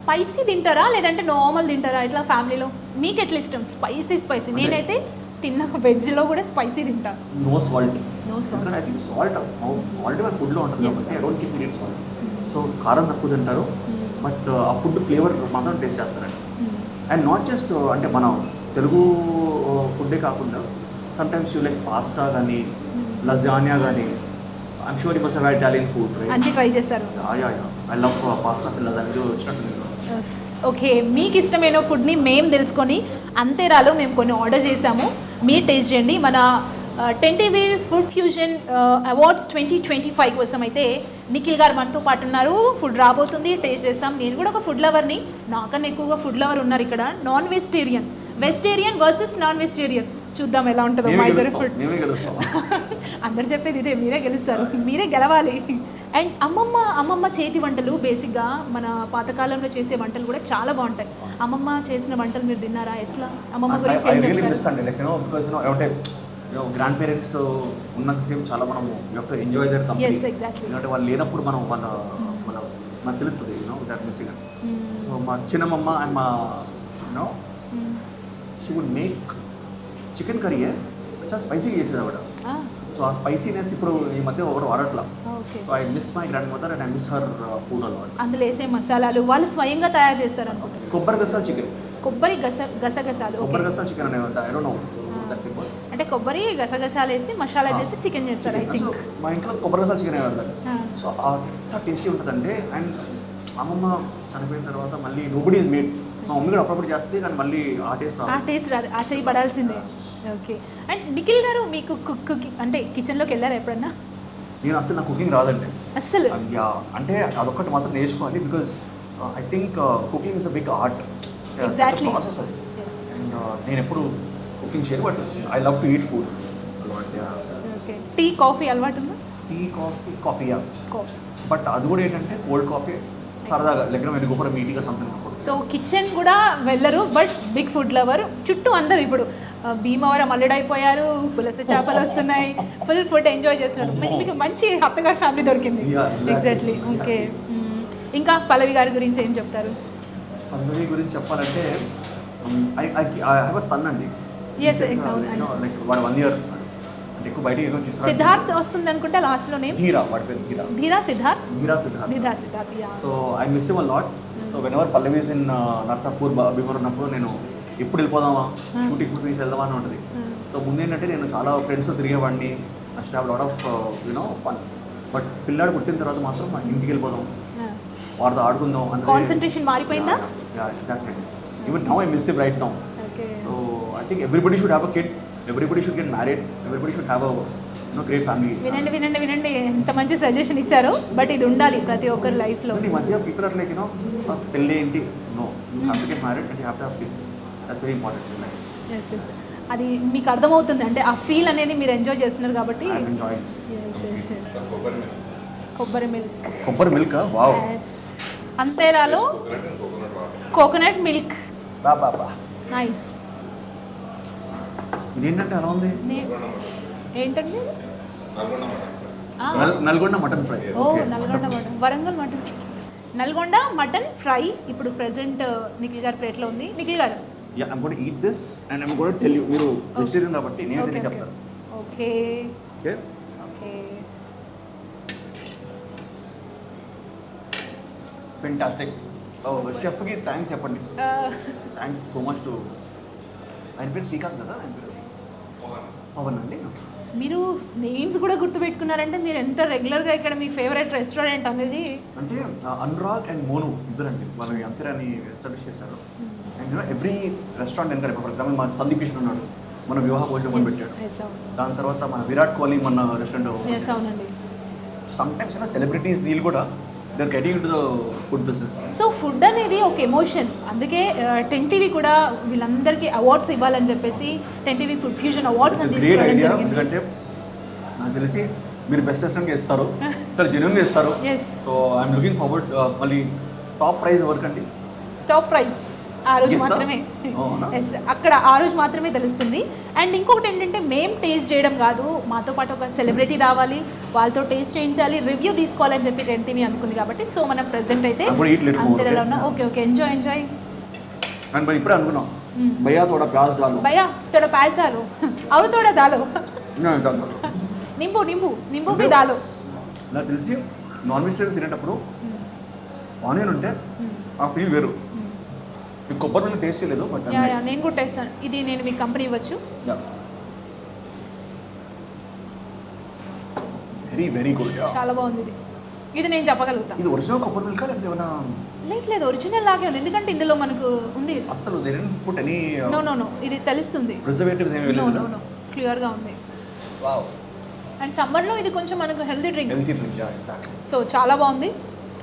Spicy తింటారా లేదంటే normal తింటారా ఇట్లా ఫ్యామిలీలో? మీకు ఎట్లా ఇష్టం? స్పైసీ నేనైతే తిన్న వెజ్లో కూడా స్పైసీ తింటా. No salt. I think salt already మన ఫుడ్లో ఉంటుంది కాబట్టి I don't keep it salt. So కారం తక్కువ తింటారు, బట్ ఆ ఫుడ్ ఫ్లేవర్ మాత్రం టేస్ట్ చేస్తారండి. అండ్ నాట్ జస్ట్ అంటే మన తెలుగు ఫుడ్డే కాకుండా సమ్టైమ్స్ యూ లైక్ పాస్తా కానీ లజానియా కానీ, I'm sure you must have Italian food, right? అన్ని ట్రై చేశారు. Yeah I love pasta and lasagna. ఇది వచ్చినట్టుంది. ఓకే, మీకు ఇష్టమైన ఫుడ్ని మేము తెలుసుకొని అంతేరాలో మేము కొన్ని ఆర్డర్ చేసాము. మీరు టేస్ట్ చేయండి. మన 10TV ఫుడ్ ఫ్యూజన్ అవార్డ్స్ 2025 కోసం అయితే నిఖిల్ గారు మనతో పాటు ఉన్నారు. ఫుడ్ రాబోతుంది, టేస్ట్ చేస్తాం. నేను కూడా ఒక ఫుడ్ లవర్ని, నాకన్నా ఎక్కువగా ఫుడ్ లవర్ ఉన్నారు ఇక్కడ. Non vegetarian versus non vegetarian. చూద్దాం ఎలా ఉంటుందో మా ఇద్దరు ఫుడ్. అందరు చెప్పేది ఇదే, మీరే గెలుస్తారు, మీరే గెలవాలి. అండ్ అమ్మమ్మ చేతి వంటలు బేసిక్గా మన పాతకాలంలో చేసే వంటలు కూడా చాలా బాగుంటాయి. అమ్మమ్మ చేసిన వంటలు మీరు తిన్నారా? ఎట్లా అమ్మమ్మ గురించి గ్రాండ్ పేరెంట్స్ ఉన్నంత సేపు చాలా మనము ఎంజాయ్ దర్ కంపెనీ. ఎందుకంటే వాళ్ళు లేనప్పుడు మనం మనకు తెలుస్తుంది దట్ మిస్సింగ్. సో మా చిన్నమ్మ అండ్ మా she would make chicken curry చాలా స్పైసీగా చేసేది ఆవిడ. సో ఆ స్పైసీనెస్ ఇప్పుడు ఈ మధ్య ఎవరు వాడట్లా. So I miss my grandmother and I miss her food అలవాట్. అందులో వేసే మసాలాలు వాళ్ళు స్వయంగా తయారు చేస్తారు అనుకుంటా. కొబ్బరి గసాలు చికెన్, కొబ్బరి గసగసాలు, కొబ్బరి గసాలు చికెన్ అనే ఐ డోంట్ నో. అంటే కొబ్బరి గసగసాలు వేసి మసాలా చేసి చికెన్ చేస్తారు. ఐ థింక్ మా ఇంట్లో కొబ్బరి గసాలు చికెన్ వాడతారు. సో అంత టేస్టీ ఉంటుందండి. అండ్ అమ్మమ్మ చనిపోయిన తర్వాత మళ్ళీ నోబడీ ఈజ్ మేడ్. మా మమ్మీ కూడా అప్పుడప్పుడు చేస్తుంది, కానీ మళ్ళీ ఆ టేస్ట్ రాదు, ఆ చేయి పడాల్సిందే. ఓకే. అండ్ నిఖిల్ గారు మీకు కుకింగ్ అంటే కిచెన్లోకి వెళ్ళారా ఎప్పుడన్నా? నేను అసలు నాకు కుకింగ్ రాదండి అసలు. అంటే అదొక్కటి మాత్రం నేర్చుకోవాలి, because I think cooking is a big art. Exactly process అది. అండ్ నేను ఎప్పుడు కుకింగ్ చేయను, but I love to eat food. Okay. Tea coffee అలవాటు ఉందా? టీ కాఫీ బట్ అది కూడా ఏంటంటే కోల్డ్ కాఫీ సరదాగా లెక్కన వెనుక for meeting something. So kitchen కూడా వెళ్ళరు, బట్ బిగ్ ఫుడ్ లవర్. చుట్టూ అందరూ ఇప్పుడు భీమవరం అల్లుడైపోయారు, పులస చేపలు వస్తున్నాయి, ఫుల్ ఫుడ్ ఎంజాయ్ చేస్తున్నారు. మీకు మంచి అత్తగారి ఫ్యామిలీ దొరికింది. ఎగ్జాక్ట్లీ. ఓకే. ఇంకా పల్లవి గారి గురించి ఏం చెప్తారు? పల్లవి గురించి చెప్పాలంటే ఐ హ్యావ్ అ సన్ అండి. లైక్ వాడు 1 year అంటే ఎక్కువ బయటికి ఎక్కువ తీసుకురా. సిద్ధార్థ్ వస్తుంది అనుకుంటా లాస్ట్ లో నేమ్. ధీరా, వాడి పేరు ధీరా Siddharth. So I miss him a lot. So when ever Pallavi is in Narsapur before ఉన్నప్పుడు నేను ఎప్పుడు వెళ్ళిపోదామా, షూటింగ్ ఇప్పుడు నుంచి వెళ్దామా అని ఉంటుంది. సో ముందేంటంటే నేను చాలా ఫ్రెండ్స్ తిరిగేవాడిని, I have lot of fun. But పిల్లాడు పుట్టిన తర్వాత మాత్రం ఇంటికి వెళ్ళిపోదాం, వాడితో ఆడుకుందాం అంటే కాన్సంట్రేషన్ మారిపోయిందా? Exactly. Even now I miss him right now. So I think everybody should have a kid, everybody should get married, everybody should have a great family. వినండి ఎంత మంచి సజెషన్ ఇచ్చారు. బట్ ఇది ఉండాలి ప్రతి ఒక్కరి లైఫ్లో. ఈ మధ్య పీపుల్ ఆర్ లైక్ పెళ్ళి ఏంటి, no, you have to get married and you have to have kids. That's very important in life. Yes. అది మీకు అర్థమవుతుంది, అంటే ఆ ఫీల్ అనేది మీరు ఎంజాయ్ చేస్తున్నారు కాబట్టి. కొబ్బరి మిల్క్ వావ్. అంతేరాలో కోకోనట్ మిల్క్. నైస్. ఇదేంటంటే అలా ఉంది? ఏంటండి? Nalgonda mutton fry. Nalgonda mutton, Warangal mutton, Nalgonda mutton fry. ఇప్పుడు ప్రెసెంట్ నిఖిల్ గారి ప్లేట్లో ఉంది. నిఖిల్ గారు, I'm going to eat this and I'm going to tell you. మీరు వెజిటేరియన్ కాబట్టి నేను తిని చెప్తాను. ఓకే. ఫెంటాస్టిక్. షెఫ్కి థ్యాంక్స్ చెప్పండి. థ్యాంక్స్ సో మచ్ టు ఆయన పేరు శ్రీకాంత్ కదా, ఆయన పేరు పవన్ అండి. మీరు నేమ్స్ కూడా గుర్తుపెట్టుకున్నారంటే మీరు ఎంత రెగ్యులర్గా ఇక్కడ మీ ఫేవరెట్ రెస్టారెంట్ అనేది. అంటే అనురాగ్ అండ్ మోను ఇద్దరండి, వాళ్ళు అంతేరాని ఎస్టాబ్లిష్ చేశారు. అండ్ ఎవ్రీ రెస్టారెంట్ ఎంత, ఫర్ ఎగ్జాంపుల్ మన సందీప్ కిషన్ ఉన్నాడు, మన వివాహ భోజనం పెట్టాడు. దాని తర్వాత మన విరాట్ కోహ్లీ మన రెస్టారెంట్. సమ్టైమ్స్ సెలబ్రిటీస్ వీళ్ళు కూడా they are getting into the food business. So food అనేది ఒక ఎమోషన్. అందుకే 10TV కూడా వీళ్ళందరికీ అవార్డ్స్ ఇవ్వాలని చెప్పేసి 10TV ఫుడ్ ఫ్యూజన్ అవార్డ్స్ అని గ్రేట్ ఐడియా. ఎందుకంటే నాకు తెలిసి మీరు బెస్ట్ రెస్టారెంట్గా ఇస్తారు, చాలా జెన్యూన్గా ఇస్తారు. So I'm looking forward. మళ్ళీ టాప్ ప్రైజ్ ఎవరికి అండి? టాప్ ప్రైజ్ ఆ రోజు Yes, sir. మాత్రమే Oh, అవునా? ఎస్ అక్కడ ఆ రోజు మాత్రమే తెలుస్తుంది. అండ్ ఇంకొకటి ఏంటంటే మేము టేస్ట్ చేయడం కాదు, మాతో పాటు ఒక సెలబ్రిటీ రావాలి, వాళ్ళతో టేస్ట్ చేయించాలి, రివ్యూ తీసుకోవాలని చెప్పి టెంటివి అనుకుంది కాబట్టి సో మనం ప్రెసెంట్ అయితే I'm gonna eat little more, అంతేలా okay? ఉన్నాం. Okay okay enjoy enjoy. And మరి ఇప్పుడే అనుకున్నాం భయ్యా తోడ ప్యాజ్ దాలు భయ్యా తోడ ప్యాజ్ దాలో అవు తోడ దాలో చాలు. నింబు నింబు నింబు బి దాలో. నాకు తెలిసి నాన్ వెజిటేరియన్ తినేటప్పుడు ఆనియన్ ఉంటే ఆ ఫీల్ వేరు. ఈ కొబ్బరి నూనె టేస్ట్ చేయలేదు బట్ యా యా నేను కూడా టేస్ట్ ఇది నేను మీకు కంపెనీ ఇవ్వచ్చు. Very very good. చాలా బాగుంది ఇది. ఇది నేను చెప్పగలుగుతాను. ఇది ఒరిజినల్ కొబ్బరి మిల్క్ లేకపోతే ఏమైనా లేదు ఒరిజినల్ లాగే ఉంది ఎందుకంటే ఇందులో మనకు ఉంది. అసలు they didn't put any no no no ఇది తెలుస్తుంది. ప్రిజర్వేటివ్స్ ఏమీ నో లేదు నో కదా. నో క్లియర్గా ఉంది. వావ్. అండ్ సమ్మర్లో ఇది కొంచెం మనకు healthy drink. Healthy drink ya exactly. So చాలా బాగుంది.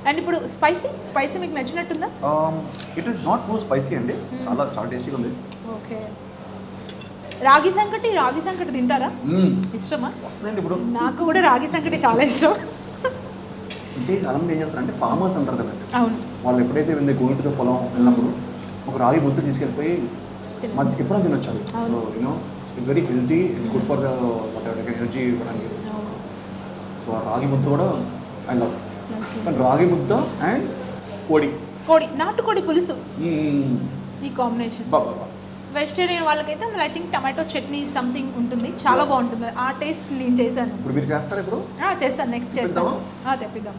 అండ్ ఇప్పుడు స్పైసీ మీకు నచ్చినట్టుందా? It is not too spicy అండి. చాలా చాలా టేస్టీగా ఉంది. ఓకే. రాగి సంకటి తింటారా? ఇష్టమా? వస్తుందండి ఇప్పుడు. నాకు కూడా రాగి సంకటి చాలా ఇష్టం. అంటే చాలామంది ఏం చేస్తారంటే ఫార్మర్స్ అంటారు కదండి, అవును వాళ్ళు ఎప్పుడైతే గోయింటితో పొలం వెళ్ళినప్పుడు ఒక రాగి ముద్ద తీసుకెళ్ళిపోయి ఎప్పుడైనా తినొచ్చు అది. So you know it's very healthy, it's good for the energy ఇవ్వడానికి. సో ఆ రాగి ముద్ద కూడా ఐ లవ్. కానీ రాగి ముద్ద అండ్ కోడి నాటుకోడి పులుసు ఈ కాంబినేషన్. వెజిటేరియన్ వాళ్ళకైతే అందులో I think tomato chutney something ఉంటుంది, చాలా బాగుంటుంది. ఆ టేస్ట్ నేను చేశాను. ఇప్పుడు మీరు చేస్తారా ఇప్పుడు? చేస్తాను, నెక్స్ట్ చేస్తాను. తెప్పిద్దాం